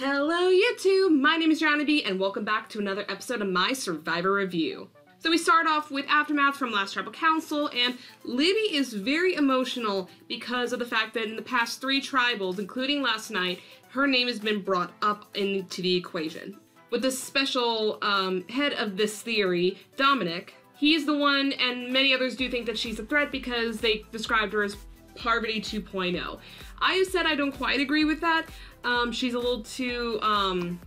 Hello YouTube, my name is rhianaB and welcome back to another episode of my Survivor Review. So we start off with Aftermath from last Tribal Council, and Libby is very emotional because of the fact that in the past 3 tribals, including last night, her name has been brought up into the equation. With the special head of this theory, Dominic, he is the one, and many others do think that she's a threat because they described her as Parvati 2.0. I have said I don't quite agree with that. She's a little too, I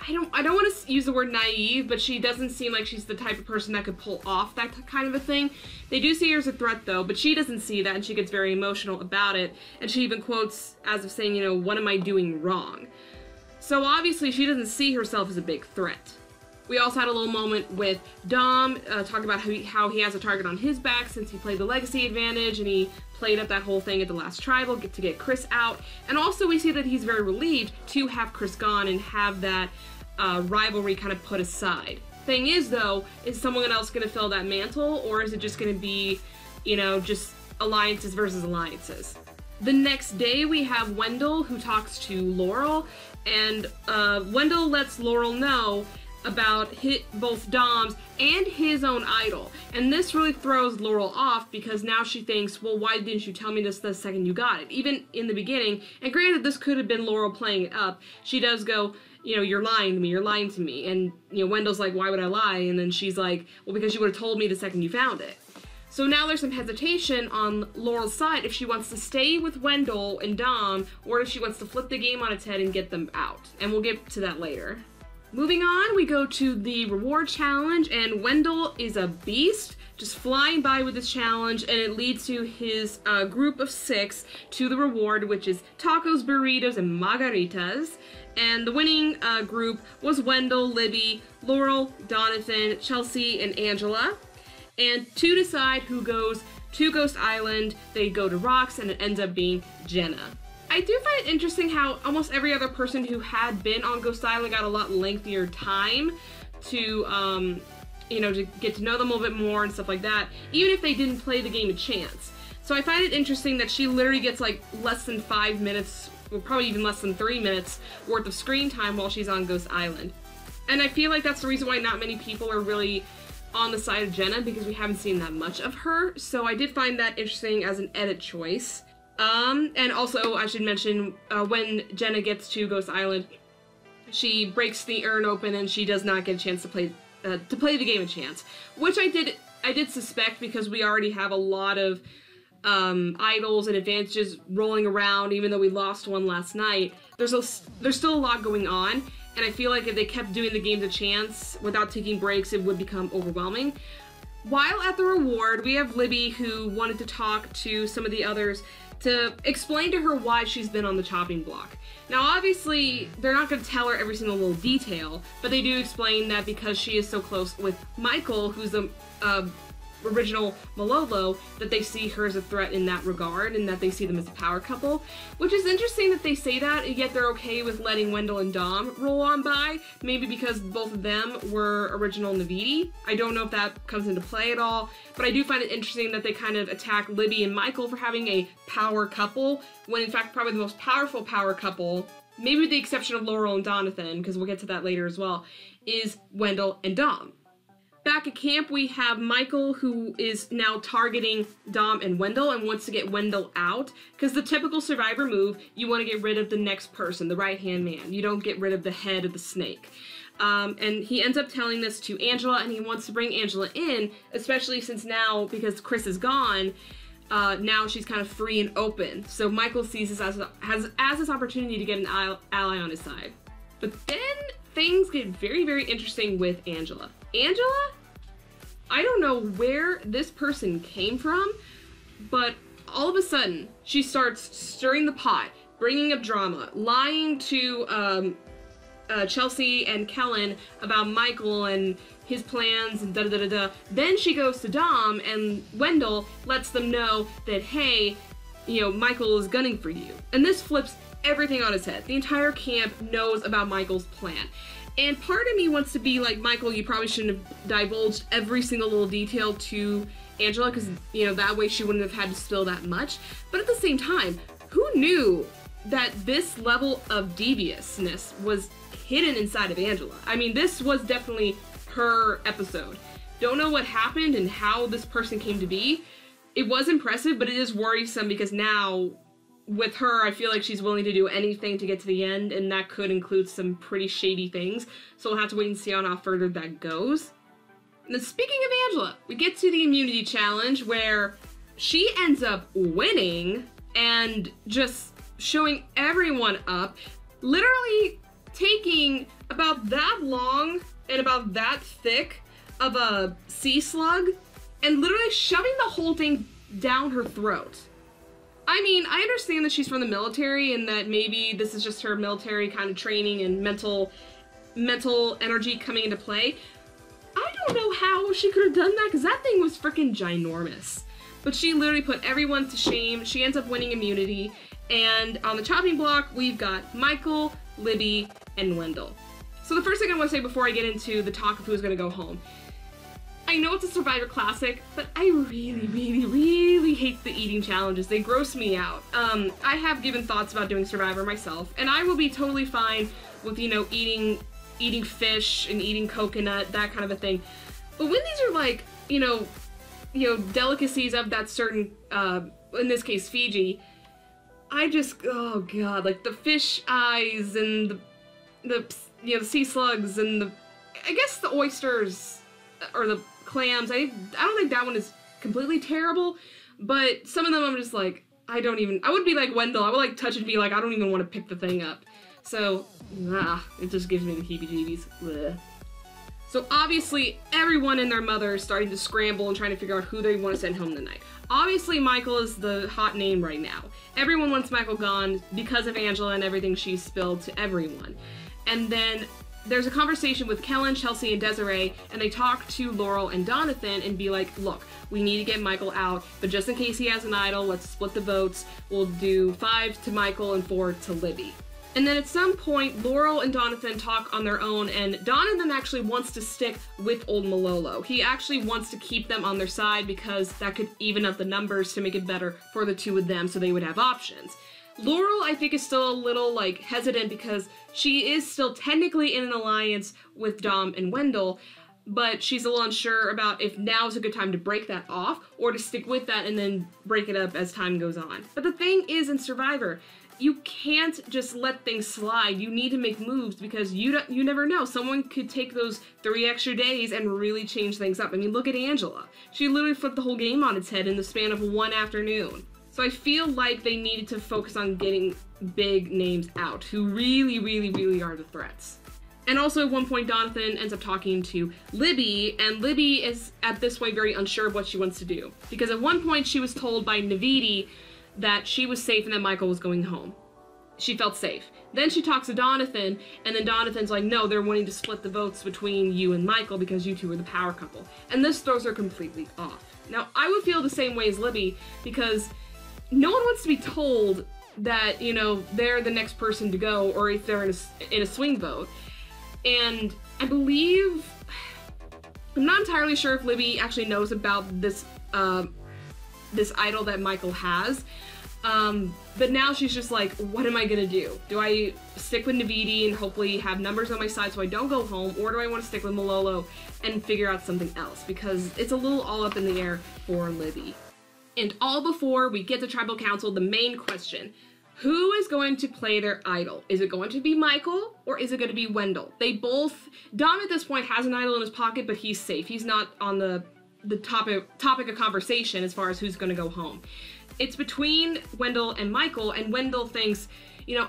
don't want to use the word naive, but she doesn't seem like she's the type of person that could pull off that kind of a thing. They do see her as a threat though, but she doesn't see that and she gets very emotional about it. And she even quotes as if saying, you know, what am I doing wrong? So obviously she doesn't see herself as a big threat. We also had a little moment with Dom talking about how he has a target on his back since he played the legacy advantage and he played up that whole thing at the last tribal to get Chris out. And also we see that he's very relieved to have Chris gone and have that rivalry kind of put aside. Thing is though, is someone else going to fill that mantle, or is it just going to be, you know, just alliances versus alliances? The next day we have Wendell who talks to Laurel, and Wendell lets Laurel know about both Dom's and his own idol. And this really throws Laurel off because now she thinks, well, why didn't you tell me this the second you got it? Even in the beginning, and granted this could have been Laurel playing it up, she does go, you know, you're lying to me, you're lying to me. And, you know, Wendell's like, why would I lie? And then she's like, well, because you would have told me the second you found it. So now there's some hesitation on Laurel's side if she wants to stay with Wendell and Dom, or if she wants to flip the game on its head and get them out. And we'll get to that later. Moving on, we go to the reward challenge, and Wendell is a beast, just flying by with this challenge, and it leads to his group of 6 to the reward, which is tacos, burritos, and margaritas. And the winning group was Wendell, Libby, Laurel, Donathan, Chelsea, and Angela. And to decide who goes to Ghost Island, they go to Rocks, and it ends up being Jenna. I do find it interesting how almost every other person who had been on Ghost Island got a lot lengthier time to, you know, to get to know them a little bit more and stuff like that, even if they didn't play the game a chance. So I find it interesting that she literally gets like less than 5 minutes, or probably even less than 3 minutes worth of screen time while she's on Ghost Island. And I feel like that's the reason why not many people are really on the side of Jenna, because we haven't seen that much of her. So I did find that interesting as an edit choice. And also, I should mention, when Jenna gets to Ghost Island, she breaks the urn open and she does not get a chance to play the game a chance. Which I did suspect, because we already have a lot of, idols and advantages rolling around, even though we lost one last night. There's still a lot going on, and I feel like if they kept doing the games a chance without taking breaks, it would become overwhelming. While at the reward, we have Libby, who wanted to talk to some of the others to explain to her why she's been on the chopping block. Now obviously, they're not going to tell her every single little detail, but they do explain that because she is so close with Michael, who's the original Malolo, that they see her as a threat in that regard, and that they see them as a power couple. Which is interesting that they say that, and yet they're okay with letting Wendell and Dom roll on by, maybe because both of them were original Navidi. I don't know if that comes into play at all, but I do find it interesting that they kind of attack Libby and Michael for having a power couple, when in fact probably the most powerful power couple, maybe with the exception of Laurel and Donathan, because we'll get to that later as well, is Wendell and Dom. Back at camp, we have Michael, who is now targeting Dom and Wendell and wants to get Wendell out, because the typical Survivor move, you want to get rid of the next person, the right-hand man. You don't get rid of the head of the snake. And he ends up telling this to Angela, and he wants to bring Angela in, especially since now, because Chris is gone, now she's kind of free and open. So Michael sees this as this opportunity to get an ally on his side. But then things get very, very interesting with Angela. Angela? I don't know where this person came from, but all of a sudden, she starts stirring the pot, bringing up drama, lying to Chelsea and Kellen about Michael and his plans and da-da-da-da-da. Then she goes to Dom, and Wendell lets them know that, hey, you know, Michael is gunning for you. And this flips everything on his head. The entire camp knows about Michael's plan. And part of me wants to be like, Michael, you probably shouldn't have divulged every single little detail to Angela, because, you know, that way she wouldn't have had to spill that much. But at the same time, who knew that this level of deviousness was hidden inside of Angela. I mean, this was definitely her episode. Don't know what happened and how this person came to be. It was impressive, but it is worrisome because now, with her, I feel like she's willing to do anything to get to the end, and that could include some pretty shady things, so we'll have to wait and see on how further that goes. And then speaking of Angela, we get to the immunity challenge where she ends up winning and just showing everyone up, literally taking about that long and about that thick of a sea slug and literally shoving the whole thing down her throat. I mean, I understand that she's from the military and that maybe this is just her military kind of training and mental energy coming into play. I don't know how she could have done that because that thing was freaking ginormous. But she literally put everyone to shame. She ends up winning immunity. And on the chopping block, we've got Michael, Libby, and Wendell. So the first thing I want to say before I get into the talk of who's going to go home. I know it's a Survivor classic, but I really hate the eating challenges. They gross me out. I have given thoughts about doing Survivor myself, and I will be totally fine with, you know, eating fish and eating coconut, that kind of a thing. But when these are like, you know, delicacies of that certain, in this case, Fiji, I just, oh god, like the fish eyes and the sea slugs and I guess the oysters or the clams. I don't think that one is completely terrible, but some of them I'm just like, I would be like Wendell. I would like touch it and be like, I don't even want to pick the thing up. So, it just gives me the heebie-jeebies. Blech. So obviously, everyone and their mother is starting to scramble and trying to figure out who they want to send home tonight. Obviously, Michael is the hot name right now. Everyone wants Michael gone because of Angela and everything she's spilled to everyone. And then there's a conversation with Kellen, Chelsea, and Desiree, and they talk to Laurel and Donathan and be like, look, we need to get Michael out, but just in case he has an idol, let's split the votes. We'll do 5 to Michael and 4 to Libby. And then at some point, Laurel and Donathan talk on their own, and Donathan actually wants to stick with Old Malolo. He actually wants to keep them on their side because that could even up the numbers to make it better for the two of them so they would have options. Laurel, I think, is still a little, like, hesitant because she is still technically in an alliance with Dom and Wendell, but she's a little unsure about if now is a good time to break that off or to stick with that and then break it up as time goes on. But the thing is, in Survivor, you can't just let things slide. You need to make moves because you never know. Someone could take those 3 extra days and really change things up. I mean, look at Angela. She literally flipped the whole game on its head in the span of 1 afternoon. So I feel like they needed to focus on getting big names out who really are the threats. And also at one point, Donathan ends up talking to Libby, and Libby is at this point very unsure of what she wants to do. Because at one point she was told by Navidi that she was safe and that Michael was going home. She felt safe. Then she talks to Donathan, and then Donathan's like, no, they're wanting to split the votes between you and Michael because you two are the power couple. And this throws her completely off. Now, I would feel the same way as Libby because no one wants to be told that, you know, they're the next person to go or if they're in a swing vote. And I believe, I'm not entirely sure if Libby actually knows about this idol that Michael has, but now she's just like, what am I gonna do? Do I stick with Navidi and hopefully have numbers on my side so I don't go home, or do I want to stick with Malolo and figure out something else? Because it's a little all up in the air for Libby. And all before we get to Tribal Council, the main question: who is going to play their idol? Is it going to be Michael or is it going to be Wendell? They both, Dom at this point has an idol in his pocket, but he's safe. He's not on the topic of conversation as far as who's going to go home. It's between Wendell and Wendell thinks, you know,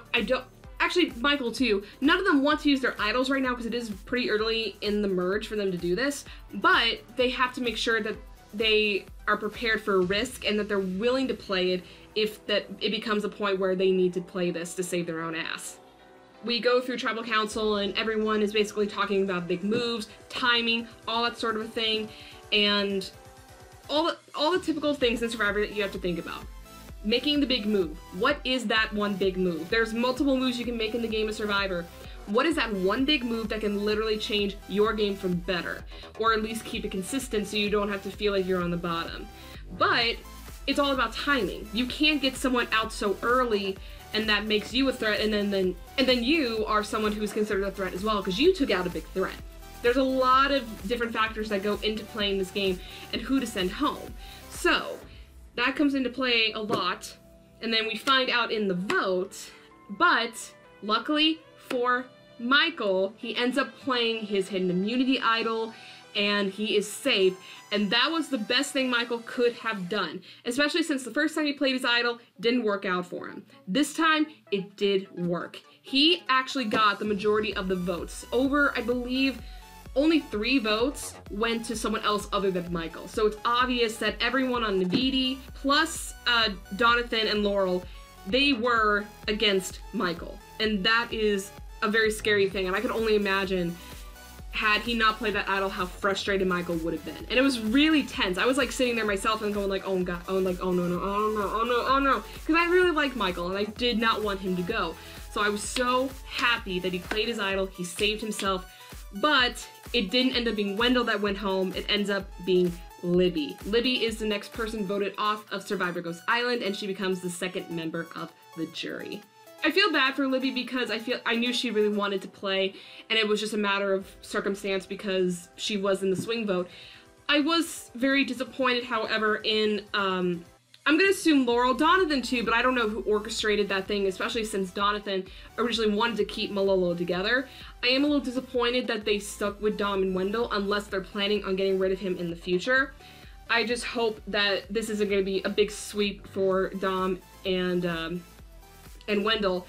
actually Michael too, none of them want to use their idols right now because it is pretty early in the merge for them to do this, but they have to make sure that they are prepared for risk and that they're willing to play it if it becomes a point where they need to play this to save their own ass. We go through Tribal Council and everyone is basically talking about big moves, timing, all that sort of a thing, and all the typical things in Survivor that you have to think about. Making the big move. What is that one big move? There's multiple moves you can make in the game of Survivor. What is that one big move that can literally change your game for better? Or at least keep it consistent so you don't have to feel like you're on the bottom. But it's all about timing. You can't get someone out so early and that makes you a threat, and then you are someone who's considered a threat as well because you took out a big threat. There's a lot of different factors that go into playing this game and who to send home. So that comes into play a lot, and then we find out in the vote, but luckily for Michael, he ends up playing his hidden immunity idol, and he is safe, and that was the best thing Michael could have done, especially since the first time he played his idol didn't work out for him. This time, it did work. He actually got the majority of the votes. Over, I believe, only 3 votes went to someone else other than Michael. So it's obvious that everyone on Navidi, plus Donathan and Laurel, they were against Michael. And that is a very scary thing, and I could only imagine had he not played that idol, how frustrated Michael would have been. And it was really tense. I was like sitting there myself and going like, oh god, oh like, oh no, no, oh no, oh no, oh no. Because I really like Michael and I did not want him to go. So I was so happy that he played his idol, he saved himself, but it didn't end up being Wendell that went home, it ends up being Libby. Libby is the next person voted off of Survivor Ghost Island, and she becomes the second member of the jury. I feel bad for Libby because I knew she really wanted to play, and it was just a matter of circumstance because she was in the swing vote. I was very disappointed, however, in, I'm gonna assume Laurel, Donathan too, but I don't know who orchestrated that thing, especially since Donathan originally wanted to keep Malolo together. I am a little disappointed that they stuck with Dom and Wendell unless they're planning on getting rid of him in the future. I just hope that this isn't gonna be a big sweep for Dom and Wendell.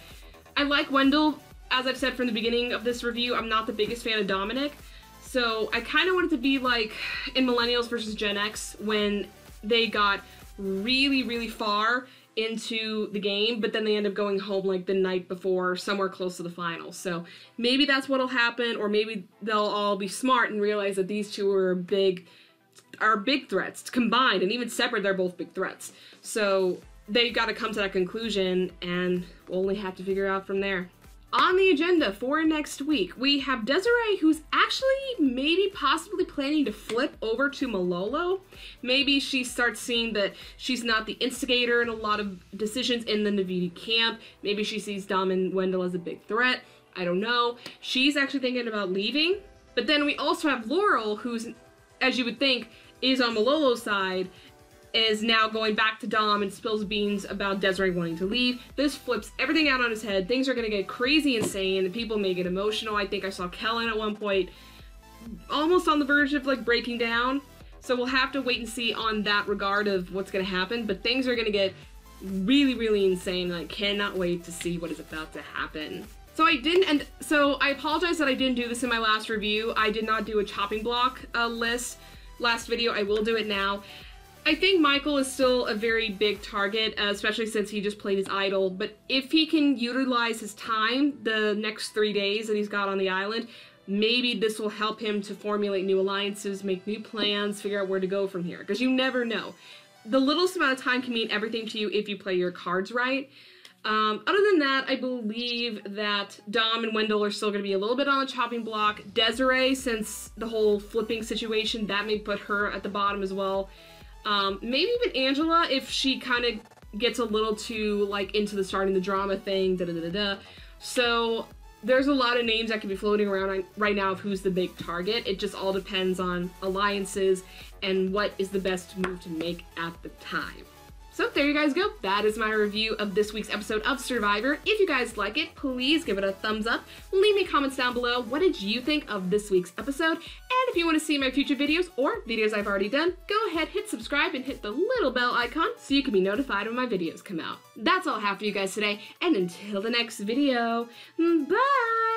I like Wendell, as I've said from the beginning of this review. I'm not the biggest fan of Dominic, so I kind of want it to be like in Millennials versus Gen X when they got really, really far into the game, but then they end up going home like the night before, somewhere close to the finals. So maybe that's what'll happen, or maybe they'll all be smart and realize that these two are big threats. Combined and even separate, they're both big threats. So they got to come to that conclusion, and we'll only have to figure out from there. On the agenda for next week, we have Desiree, who's actually maybe possibly planning to flip over to Malolo. Maybe she starts seeing that she's not the instigator in a lot of decisions in the Navidi camp. Maybe she sees Dom and Wendell as a big threat. I don't know. She's actually thinking about leaving. But then we also have Laurel, who's, as you would think, is on Malolo's side, is now going back to Dom and spills beans about Desiree wanting to leave. This flips everything out on his head. Things are gonna get crazy insane, and people may get emotional. I think I saw Kellen at one point almost on the verge of like breaking down. So we'll have to wait and see on that regard of what's gonna happen, but things are gonna get really, really insane, and I cannot wait to see what is about to happen. So I apologize that I didn't do this in my last review. I did not do a chopping block list last video. I will do it now. I think Michael is still a very big target, especially since he just played his idol, but if he can utilize his time the next 3 days that he's got on the island, maybe this will help him to formulate new alliances, make new plans, figure out where to go from here, because you never know. The littlest amount of time can mean everything to you if you play your cards right. Other than that, I believe that Dom and Wendell are still going to be a little bit on the chopping block. Desiree, since the whole flipping situation, that may put her at the bottom as well. Maybe even Angela, if she kind of gets a little too, like, into the starting the drama thing, So, there's a lot of names that could be floating around right now of who's the big target. It just all depends on alliances and what is the best move to make at the time. So there you guys go. That is my review of this week's episode of Survivor. If you guys like it, please give it a thumbs up. Leave me comments down below. What did you think of this week's episode? And if you want to see my future videos or videos I've already done, go ahead, hit subscribe, and hit the little bell icon so you can be notified when my videos come out. That's all I have for you guys today, and until the next video, bye!